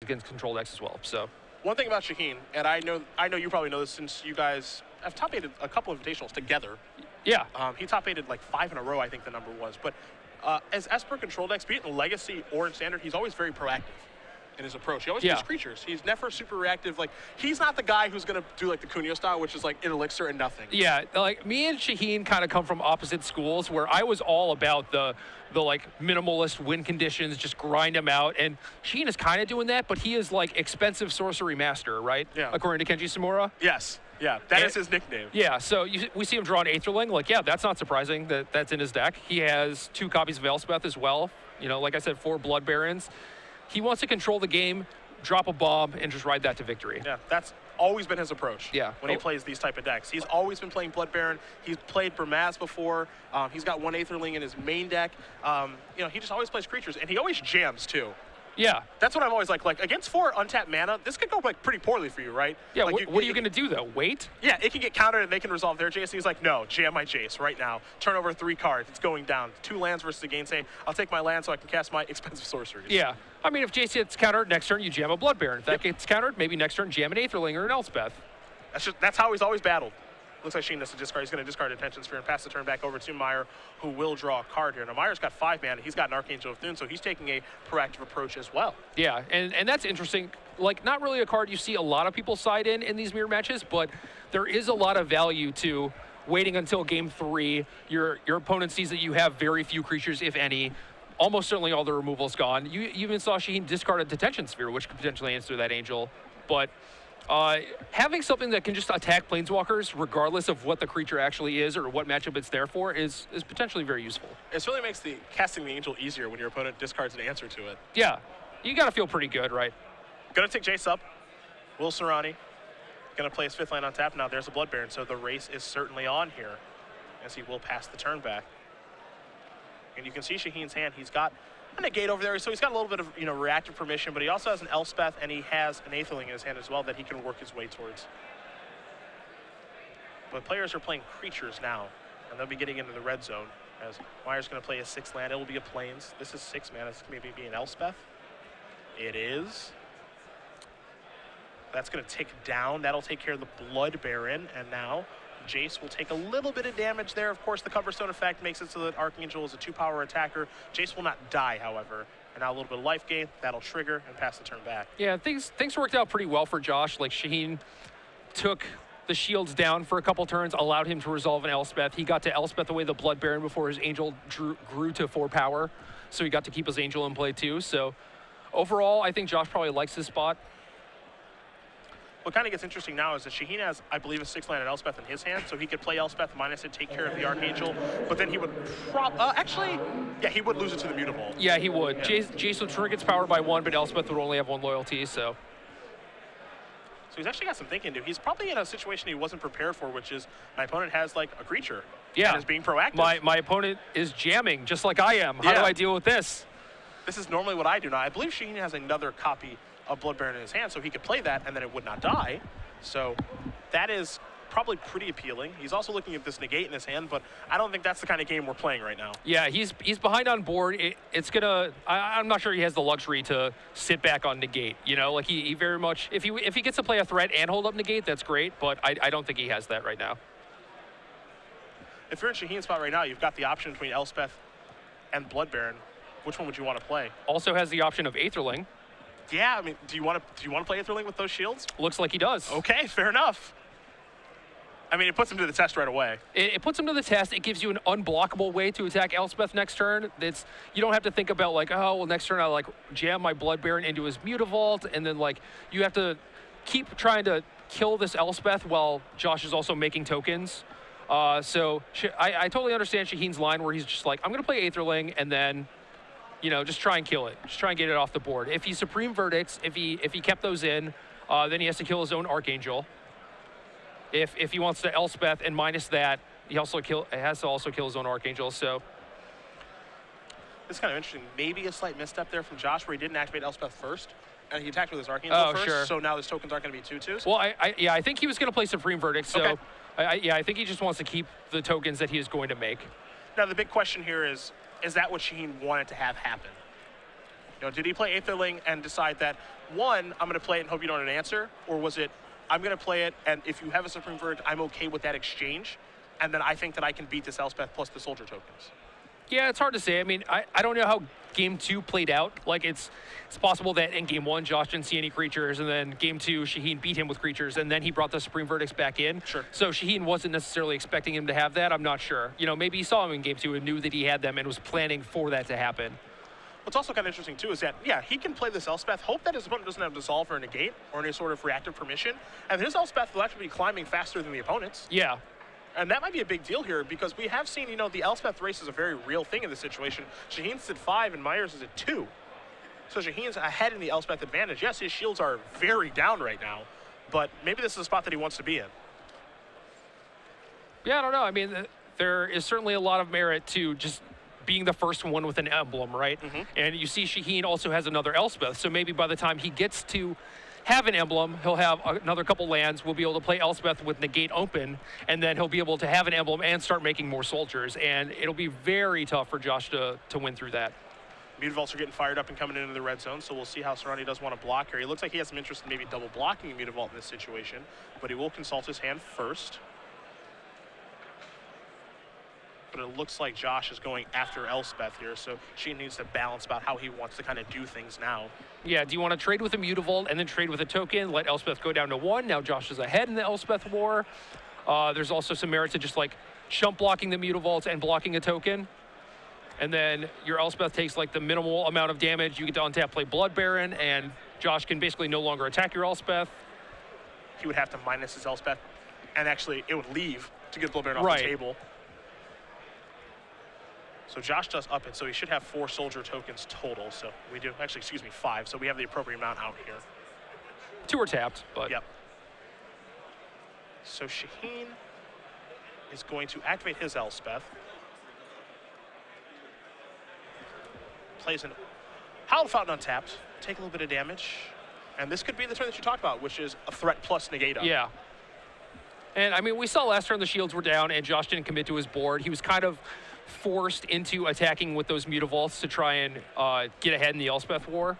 against control decks as well. So one thing about Shaheen, and I know you probably know this since you guys have top-aided a couple of invitationals together. Yeah. He top-aided like 5 in a row, I think the number was. But as Esper control decks, be it in Legacy or in Standard, he's always very proactive in his approach. He always plays creatures. He's never super reactive. Like, he's not the guy who's going to do like the Cuneo style, which is like an elixir and nothing. Yeah, like me and Shaheen kind of come from opposite schools, where I was all about the like minimalist win conditions, just grind them out. And Shaheen is kind of doing that, but he is like expensive sorcery master, right? Yeah. According to Kenji Samura. Yes. Yeah, that is his nickname. Yeah, so we see him draw an Aetherling. Like, yeah, that's not surprising that that's in his deck. He has 2 copies of Elspeth as well. You know, like I said, 4 Blood Barons. He wants to control the game, drop a bomb, and just ride that to victory. Yeah, that's always been his approach. Yeah. When he plays these type of decks. He's always been playing Blood Baron. He's played Burmaz before. He's got 1 Aetherling in his main deck. You know, he just always plays creatures, and he always jams, too. Yeah. That's what I've always liked. Like, against 4 untapped mana, this could go like pretty poorly for you, right? Yeah, like, what are you going to do, though? Wait? Yeah, it can get countered and they can resolve their Jace. And he's like, no, jam my Jace right now. Turn over 3 cards. It's going down. 2 lands versus a Gainsay. I'll take my land so I can cast my expensive sorceries. Yeah. I mean, if Jace gets countered, next turn you jam a Blood Baron. If that gets countered, maybe next turn jam an Aetherling or an Elspeth. That's how he's always battled. Looks like Shaheen has to discard. He's going to discard Attention Sphere and pass the turn back over to Meier, who will draw a card here. Now, Meier's got 5 mana. He's got an Archangel of Thune, so he's taking a proactive approach as well. Yeah, and that's interesting. Like, not really a card you see a lot of people side in these mirror matches, but there is a lot of value to waiting until game 3. Your opponent sees that you have very few creatures, if any. Almost certainly all the removal's gone. You even saw Shaheen discard a Detention Sphere, which could potentially answer that Angel. But having something that can just attack Planeswalkers, regardless of what the creature actually is or what matchup it's there for, is potentially very useful. It certainly makes the casting the Angel easier when your opponent discards an answer to it. Yeah, you got to feel pretty good, right? Gonna take Jace up. Will Soorani. Gonna play his 5th land on tap. Now there's a Blood Baron, so the race is certainly on here, as he will pass the turn back. And you can see Shaheen's hand. He's got a negate over there, so he's got a little bit of reactive permission, but he also has an Elspeth and he has an Aetherling in his hand as well that he can work his way towards. But players are playing creatures now, and they'll be getting into the red zone as Meier's going to play his 6th land. It will be a Plains. This is 6 mana. This maybe be an Elspeth. It is. That's going to tick down. That'll take care of the Blood Baron, and now Jace will take a little bit of damage there. Of course, the Coverstone effect makes it so that Archangel is a 2-power attacker. Jace will not die, however. And now a little bit of life gain. That'll trigger and pass the turn back. Yeah, things worked out pretty well for Josh. Like, Shaheen took the shields down for a couple turns, allowed him to resolve an Elspeth. He got to Elspeth away the Blood Baron before his Angel grew to 4 power. So he got to keep his Angel in play, too. So overall, I think Josh probably likes this spot. What kind of gets interesting now is that Shaheen has, I believe, a 6 land and Elspeth in his hand, so he could play Elspeth minus it, take care of the Archangel, but then he would actually, yeah, he would lose it to the Mutavault. Yeah, he would. Yeah. Jace would shrink its power by 1, but Elspeth would only have 1 loyalty, so. So he's actually got some thinking to do. He's probably in a situation he wasn't prepared for, which is my opponent has like a creature. Yeah. And is being proactive. My opponent is jamming, just like I am. How do I deal with this? This is normally what I do now. I believe Shaheen has another copy of Blood Baron in his hand, so he could play that and then it would not die. So that is probably pretty appealing. He's also looking at this negate in his hand, but I don't think that's the kind of game we're playing right now. Yeah, he's behind on board. It's gonna. I'm not sure he has the luxury to sit back on negate. Like he very much. If he gets to play a threat and hold up negate, that's great. But I don't think he has that right now. If you're in Shaheen's spot right now, you've got the option between Elspeth and Blood Baron. Which one would you want to play? Also has the option of Aetherling. Yeah, I mean, do you want to play Aetherling with those shields? Looks like he does. Okay, fair enough. I mean, it puts him to the test right away. It puts him to the test. It gives you an unblockable way to attack Elspeth next turn. You don't have to think about like, oh, well, next turn I jam my Blood Baron into his Mutavault, and then you have to keep trying to kill this Elspeth while Josh is also making tokens. So I totally understand Shaheen's line where he's just like, I'm going to play Aetherling and then, just try and kill it. Just try and get it off the board. If he Supreme Verdicts, if he kept those in, then he has to kill his own Archangel. If he wants to Elspeth and minus that, he has to also kill his own Archangel. So it's kind of interesting. Maybe a slight misstep there from Josh where he didn't activate Elspeth first, and he attacked with his Archangel first. Sure. So now his tokens aren't going to be 2/2s. Well, I think he was going to play Supreme Verdict. So okay. I think he just wants to keep the tokens that he is going to make. Now the big question here is that what Shaheen wanted to have happen? You know, did he play Aetherling and decide that, one, I'm going to play it and hope you don't have an answer, or was it, I'm going to play it, and if you have a Supreme Verdict, I'm okay with that exchange, and then I think that I can beat this Elspeth plus the soldier tokens? Yeah, it's hard to say. I mean, I don't know how game 2 played out. Like, it's possible that in game 1, Josh didn't see any creatures, and then game 2, Shaheen beat him with creatures, and then he brought the Supreme Verdicts back in. Sure. So Shaheen wasn't necessarily expecting him to have that. I'm not sure. You know, maybe he saw him in game 2 and knew that he had them and was planning for that to happen. What's also kind of interesting, too, is that, yeah, he can play this Elspeth, hope that his opponent doesn't have Dissolve or Negate or any sort of reactive permission, and his Elspeth will actually be climbing faster than the opponent's. Yeah. And that might be a big deal here because we have seen, you know, the Elspeth race is a very real thing in this situation. Shaheen's at 5 and Meier's is at 2. So Shaheen's ahead in the Elspeth advantage. Yes, his shields are very down right now, but maybe this is a spot that he wants to be in. Yeah, I don't know. I mean, there is certainly a lot of merit to just being the first one with an emblem, right? Mm-hmm. And you see Shaheen also has another Elspeth, so maybe by the time he gets to have an emblem, he'll have another couple lands, we'll be able to play Elspeth with Negate open, and then he'll be able to have an emblem and start making more soldiers, and it'll be very tough for Josh to win through that. Mutavaults are getting fired up and coming into the red zone, so we'll see how Soorani does want to block here. He looks like he has some interest in maybe double blocking a Mutavault in this situation, but he will consult his hand first. But it looks like Josh is going after Elspeth here, so she needs to balance about how he wants to kind of do things now. Yeah, do you want to trade with a Mutavault and then trade with a token, let Elspeth go down to 1? Now Josh is ahead in the Elspeth war. There's also some merit to just like chump blocking the Mutavaults and blocking a token. And then your Elspeth takes like the minimal amount of damage. You get to untap, play Blood Baron, and Josh can basically no longer attack your Elspeth. He would have to minus his Elspeth, and actually it would leave to get Blood Baron off Right. the table. So Josh does up it, so he should have 4 soldier tokens total. So we do, actually, excuse me, 5. So we have the appropriate amount out here. 2 are tapped, but. Yep. So Shaheen is going to activate his Elspeth. Plays an Hallowed Fountain untapped, take a little bit of damage. And this could be the turn that you talked about, which is a threat plus negate up. Yeah. And I mean, we saw last turn the shields were down and Josh didn't commit to his board. He was kind of forced into attacking with those Mutavaults to try and get ahead in the Elspeth war.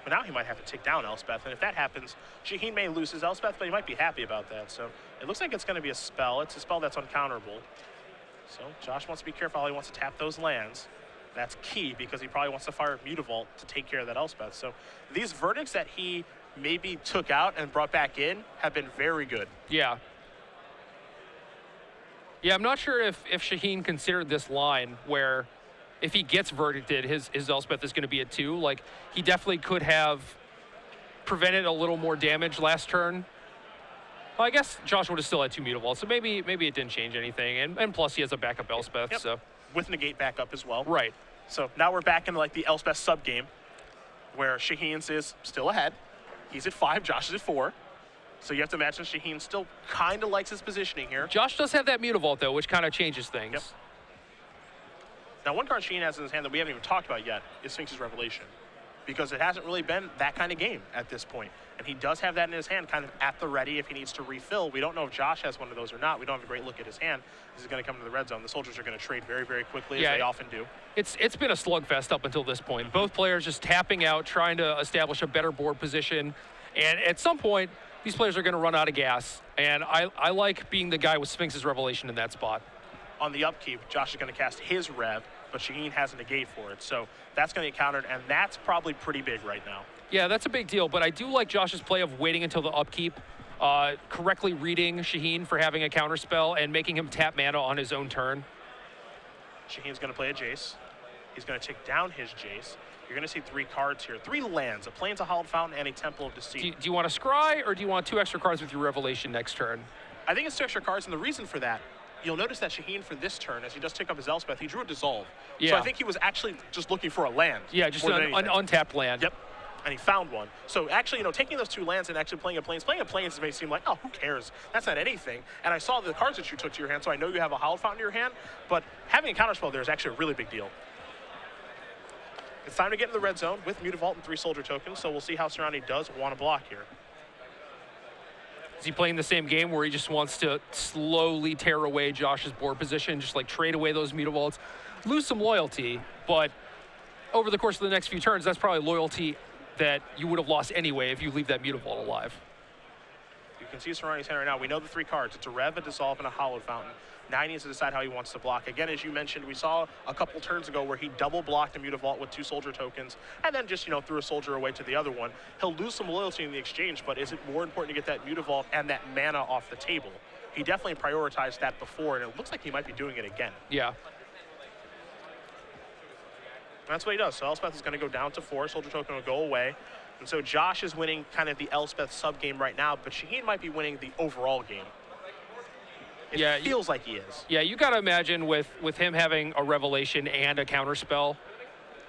But now he might have to take down Elspeth, and if that happens, Shaheen may lose his Elspeth, but he might be happy about that. So it looks like it's going to be a spell. It's a spell that's uncounterable. So Josh wants to be careful how he wants to tap those lands. That's key because he probably wants to fire Mutavault to take care of that Elspeth. So these verdicts that he maybe took out and brought back in have been very good. Yeah. Yeah, I'm not sure if Shaheen considered this line where if he gets verdicted, his Elspeth is going to be a 2. Like, he definitely could have prevented a little more damage last turn. Well, I guess Josh would have still had 2 Mutavaults, so maybe it didn't change anything. And plus, he has a backup Elspeth, Yep. so. With negate backup as well. Right. So now we're back into like the Elspeth sub game where Shaheen's is still ahead. He's at 5, Josh is at 4. So you have to imagine Shaheen still kind of likes his positioning here. Josh does have that Mutavault, though, which kind of changes things. Yep. Now, one card Shaheen has in his hand that we haven't even talked about yet is Sphinx's Revelation, because it hasn't really been that kind of game at this point. And he does have that in his hand kind of at the ready if he needs to refill. We don't know if Josh has one of those or not. We don't have a great look at his hand. This is going to come to the red zone. The soldiers are going to trade very, very quickly, as they often do. It's been a slugfest up until this point. Both players just tapping out, trying to establish a better board position. And at some point, these players are going to run out of gas. And I like being the guy with Sphinx's Revelation in that spot. On the upkeep, Josh is going to cast his Rev, but Shaheen has a negate for it. So that's going to get countered, and that's probably pretty big right now. Yeah, that's a big deal, but I do like Josh's play of waiting until the upkeep, correctly reading Shaheen for having a counterspell and making him tap mana on his own turn. Shaheen's going to play a Jace. He's going to take down his Jace. You're going to see 3 cards here. 3 lands, a Plains of Hallowed Fountain, and a Temple of Deceit. Do you want to scry, or do you want 2 extra cards with your Revelation next turn? I think it's 2 extra cards, and the reason for that, you'll notice that Shaheen for this turn, as he does take up his Elspeth, he drew a Dissolve. Yeah. So I think he was actually just looking for a land. Yeah, just an untapped land. Yep. And he found one. So actually, taking those 2 lands and actually playing a Plains may seem like, oh, who cares? That's not anything. And I saw the cards that you took to your hand, so I know you have a Hallowed Fountain in your hand, but having a counterspell there is actually a really big deal. It's time to get in the red zone with Mutavault and 3 soldier tokens, so we'll see how Soorani does want to block here. Is he playing the same game where he just wants to slowly tear away Josh's board position, just like trade away those Mutavaults, lose some loyalty, but over the course of the next few turns, that's probably loyalty that you would have lost anyway if you leave that Mutavault alive. You can see Soorani's hand right now. We know the 3 cards. It's a Rev, a Dissolve, and a Hallowed Fountain. Now he needs to decide how he wants to block. Again, as you mentioned, we saw a couple turns ago where he double blocked a Mutavault with 2 soldier tokens and then just, threw a soldier away to the other one. He'll lose some loyalty in the exchange, but is it more important to get that Mutavault and that mana off the table? He definitely prioritized that before, and it looks like he might be doing it again. Yeah. That's what he does. So Elspeth is going to go down to 4. Soldier token will go away. And so Josh is winning kind of the Elspeth sub-game right now, but Shaheen might be winning the overall game. It feels like he is. Yeah, you got to imagine with him having a revelation and a counterspell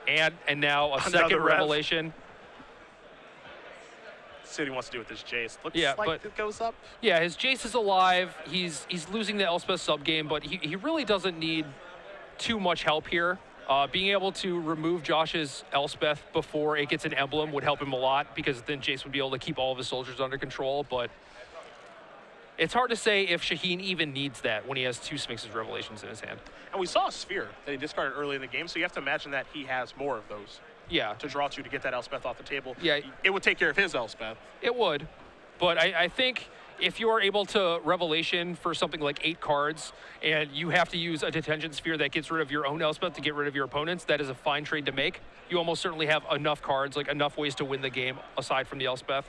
and now a second revelation. Let's see what he wants to do with this Jace. Looks like it goes up. Yeah, his Jace is alive. He's losing the Elspeth sub-game, but he really doesn't need too much help here. Being able to remove Josh's Elspeth before it gets an emblem would help him a lot, because then Jace would be able to keep all of his soldiers under control, but it's hard to say if Shaheen even needs that when he has 2 Sphinx's Revelations in his hand. And we saw a Sphere that he discarded early in the game, so you have to imagine that he has more of those. Yeah. To draw to get that Elspeth off the table. Yeah. It would take care of his Elspeth. It would, but I think if you are able to Revelation for something like 8 cards and you have to use a Detention Sphere that gets rid of your own Elspeth to get rid of your opponents, that is a fine trade to make. You almost certainly have enough cards, like enough ways to win the game aside from the Elspeth.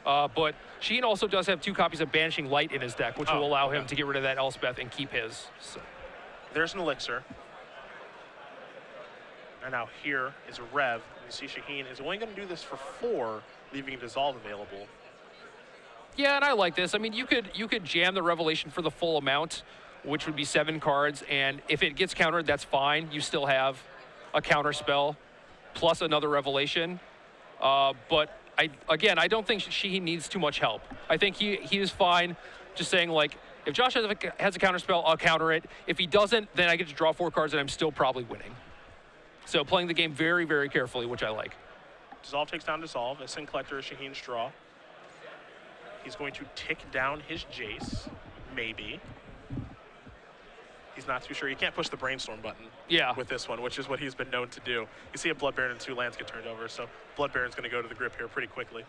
But Shaheen also does have 2 copies of Banishing Light in his deck, which will allow him to get rid of that Elspeth and keep his. So. There's an Elixir. And now here is a Rev. You see Shaheen is only going to do this for 4, leaving a Dissolve available. Yeah, and I like this. I mean, you could jam the Revelation for the full amount, which would be 7 cards, and if it gets countered, that's fine. You still have a Counterspell plus another Revelation. But I don't think Shaheen needs too much help. I think he is fine just saying, like, if Josh has a Counterspell, I'll counter it. If he doesn't, then I get to draw 4 cards and I'm still probably winning. So playing the game very, very carefully, which I like. Dissolve takes down Dissolve. A Sin Collector is Shaheen's draw. He's going to tick down his Jace, maybe. He's not too sure. You can't push the Brainstorm button with this one, which is what he's been known to do. You see a Blood Baron and 2 lands get turned over, so Blood Baron's going to go to the grip here pretty quickly.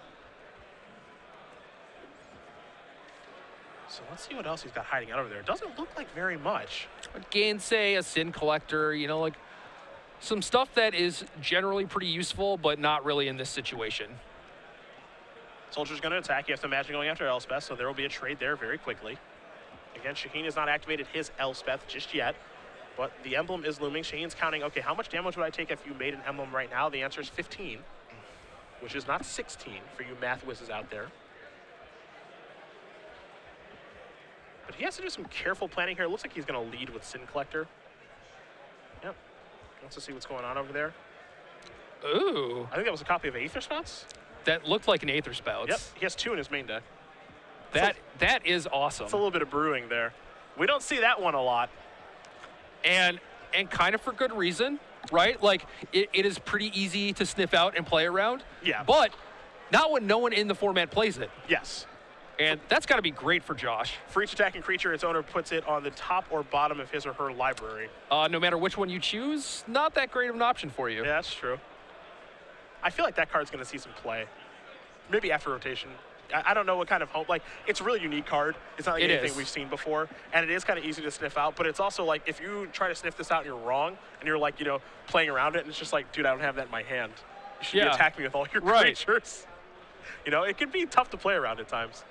So let's see what else he's got hiding out over there. It doesn't look like very much. A Gainsay, a Sin Collector, like some stuff that is generally pretty useful, but not really in this situation. Soldier's going to attack. You have to imagine going after Elspeth, so there will be a trade there very quickly. Again, Shaheen has not activated his Elspeth just yet, but the emblem is looming. Shaheen's counting, okay, how much damage would I take if you made an emblem right now? The answer is 15, which is not 16 for you math whizzes out there. But he has to do some careful planning here. It looks like he's going to lead with Sin Collector. Yep. Wants to see what's going on over there. Ooh. I think that was a copy of Aether Spouts. That looked like an Aether Spouts. Yep, he has 2 in his main deck. That is awesome. It's a little bit of brewing there. We don't see that one a lot. And kind of for good reason, right? Like, it is pretty easy to sniff out and play around. Yeah. But not when no one in the format plays it. Yes. And that's got to be great for Josh. For each attacking creature, its owner puts it on the top or bottom of his or her library. No matter which one you choose, not that great of an option for you. Yeah, that's true. I feel like that card's going to see some play. Maybe after rotation. I don't know what kind of home, like, it's a really unique card. It's not like anything we've seen before, and it is kind of easy to sniff out, but it's also like, if you try to sniff this out and you're wrong, and you're like, playing around it, and it's just like, dude, I don't have that in my hand. You should be attacking me with all your creatures. It can be tough to play around at times.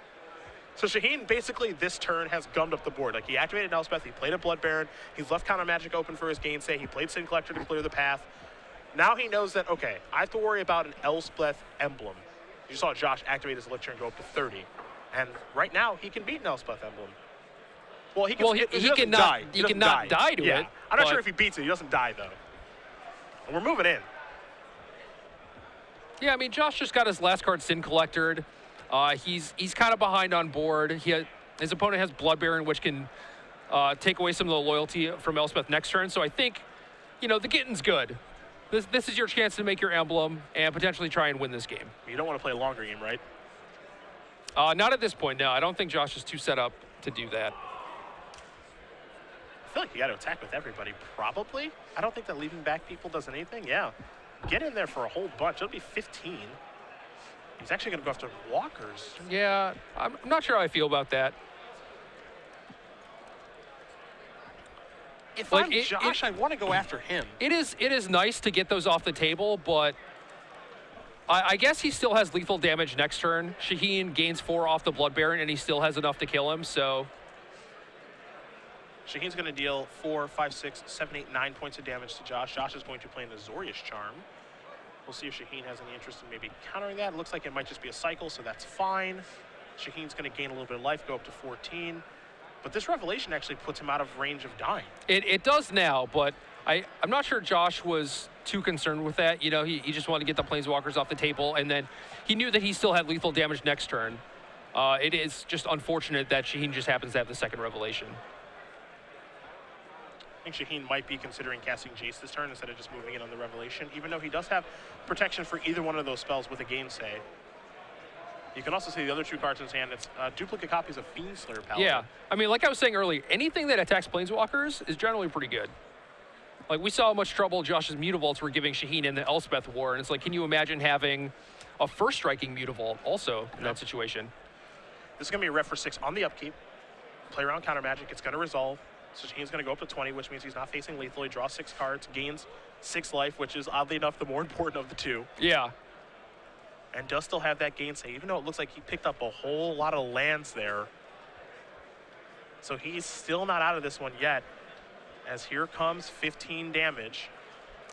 So Shaheen, basically, this turn has gummed up the board. Like, he activated Elspeth, he played a Blood Baron, he's left Counter Magic open for his Gainsay, he played Sin Collector to clear the path. Now he knows that, okay, I have to worry about an Elspeth emblem. You saw Josh activate his Elixir and go up to 30. And right now, he can beat an Elspeth emblem. Well, he cannot die to it. I'm not sure if he beats it. He doesn't die, though. And we're moving in. Yeah, I mean, Josh just got his last card Sin Collected. He's kind of behind on board. His opponent has Blood Baron, which can take away some of the loyalty from Elspeth next turn. So I think, the getting's good. This is your chance to make your emblem and potentially try and win this game. You don't want to play a longer game, right? Not at this point, no. I don't think Josh is too set up to do that. feel like you got to attack with everybody, probably. I don't think that leaving back people does anything. Yeah, get in there for a whole bunch. It'll be 15. He's actually going to go after walkers. Yeah, I'm not sure how I feel about that. If I'm Josh, I want to go after him. It is nice to get those off the table, but I guess he still has lethal damage next turn. Shaheen gains 4 off the Blood Baron, and he still has enough to kill him, so... Shaheen's going to deal 4, 5, 6, 7, 8, 9 points of damage to Josh. Josh is going to play in the Azorius Charm. We'll see if Shaheen has any interest in maybe countering that. It looks like it might just be a cycle, so that's fine. Shaheen's going to gain a little bit of life, go up to 14. But this Revelation actually puts him out of range of dying. It does now, but I'm not sure Josh was too concerned with that. You know, he just wanted to get the Planeswalkers off the table, and then he knew that he still had lethal damage next turn. It is just unfortunate that Shaheen just happens to have the second Revelation. I think Shaheen might be considering casting Jace this turn instead of just moving in on the Revelation, even though he does have protection for either one of those spells with a Gainsay. You can also see the other 2 cards in his hand. It's duplicate copies of Fiendslayer Paladin. Yeah, I mean, like I was saying earlier, anything that attacks Planeswalkers is generally pretty good. Like, we saw how much trouble Josh's Mutavaults were giving Shaheen in the Elspeth War, and it's like, can you imagine having a first striking Mutavault also in that situation? This is going to be a ref for 6 on the upkeep. Play around counter magic. It's going to resolve. So Shaheen's going to go up to 20, which means he's not facing lethal. He draws 6 cards, gains 6 life, which is oddly enough the more important of the 2. Yeah. And does still have that Gainsay, even though it looks like he picked up a whole lot of lands there. So he's still not out of this one yet, as here comes 15 damage.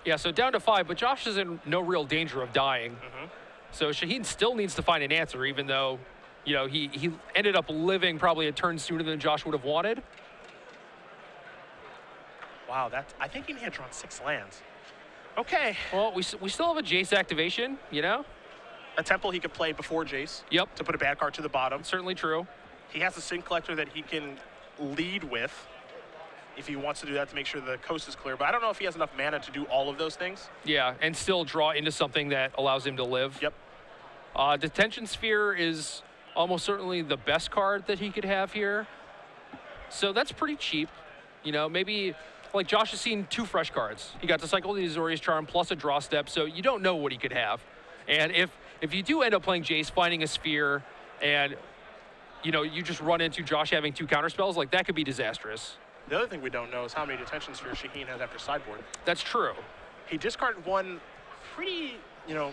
Yeah, so down to 5, but Josh is in no real danger of dying. Mm-hmm. So Shaheen still needs to find an answer, even though, you know, he ended up living probably a turn sooner than Josh would have wanted. Wow, I think he had drawn 6 lands. Okay. Well, we still have a Jace activation, you know? A temple he could play before Jace. Yep. To put a bad card to the bottom. Certainly true. He has a Sin Collector that he can lead with if he wants to do that to make sure the coast is clear. But I don't know if he has enough mana to do all of those things. Yeah, and still draw into something that allows him to live. Yep. Detention Sphere is almost certainly the best card that he could have here. So that's pretty cheap. You know, maybe... Like, Josh has seen 2 fresh cards. He got to cycle the Azorius Charm plus a draw step, so you don't know what he could have. And if you do end up playing Jace, finding a sphere, and, you know, you just run into Josh having 2 counterspells, like, that could be disastrous. The other thing we don't know is how many Detention Spheres Shaheen has after sideboard. That's true. He discarded one pretty, you know...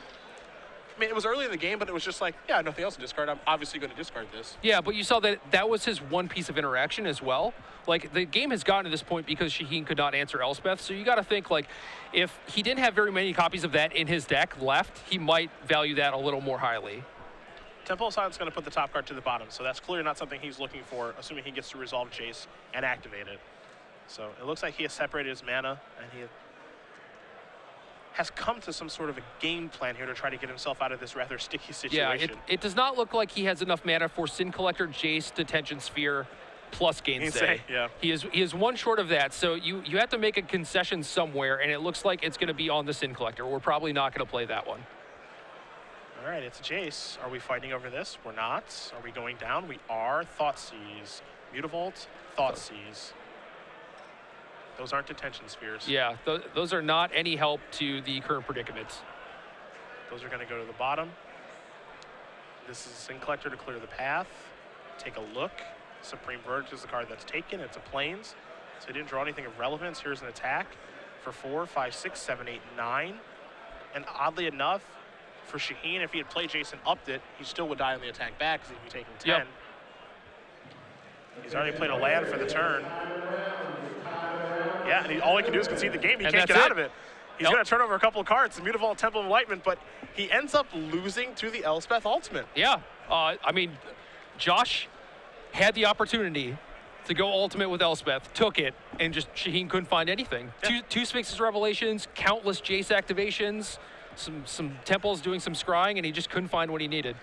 I mean, it was early in the game, but it was just like, yeah, nothing else to discard. I'm obviously going to discard this. Yeah, but you saw that was his one piece of interaction as well. Like, the game has gotten to this point because Shaheen could not answer Elspeth, so you got to think, like, if he didn't have very many copies of that in his deck left, he might value that a little more highly. Temple of Silence is going to put the top card to the bottom, so that's clearly not something he's looking for, assuming he gets to resolve Jace and activate it. So it looks like he has separated his mana, and he has come to some sort of a game plan here to try to get himself out of this rather sticky situation. Yeah, it does not look like he has enough mana for Sin Collector, Jace, Detention Sphere, plus Gainsay. Yeah. He is 1 short of that, so you have to make a concession somewhere, and it looks like it's going to be on the Sin Collector. We're probably not going to play that one. All right, it's Jace. Are we fighting over this? We're not. Are we going down? We are. Thoughtseize. Mutavault, Thoughtseize. Those aren't Detention Spheres. Yeah, those are not any help to the current predicament. Those are going to go to the bottom. This is a Sin Collector to clear the path. Take a look. Supreme Verdict is the card that's taken. It's a Plains. So he didn't draw anything of relevance. Here's an attack for 4, 5, 6, 7, 8, 9. And oddly enough, for Shaheen, if he had played Jason upped it, he still would die on the attack back because he'd be taking 10. Yep. He's already played a land for the turn. Yeah, and all he can do is concede the game. He can't get out of it. He's going to turn over a couple of cards, the Mutavault, Temple of Enlightenment, but he ends up losing to the Elspeth Ultimate. Yeah, I mean, Josh had the opportunity to go Ultimate with Elspeth, took it, and just Shaheen couldn't find anything. Yeah. Two Sphinx's Revelations, countless Jace activations, some temples doing some scrying, and he just couldn't find what he needed.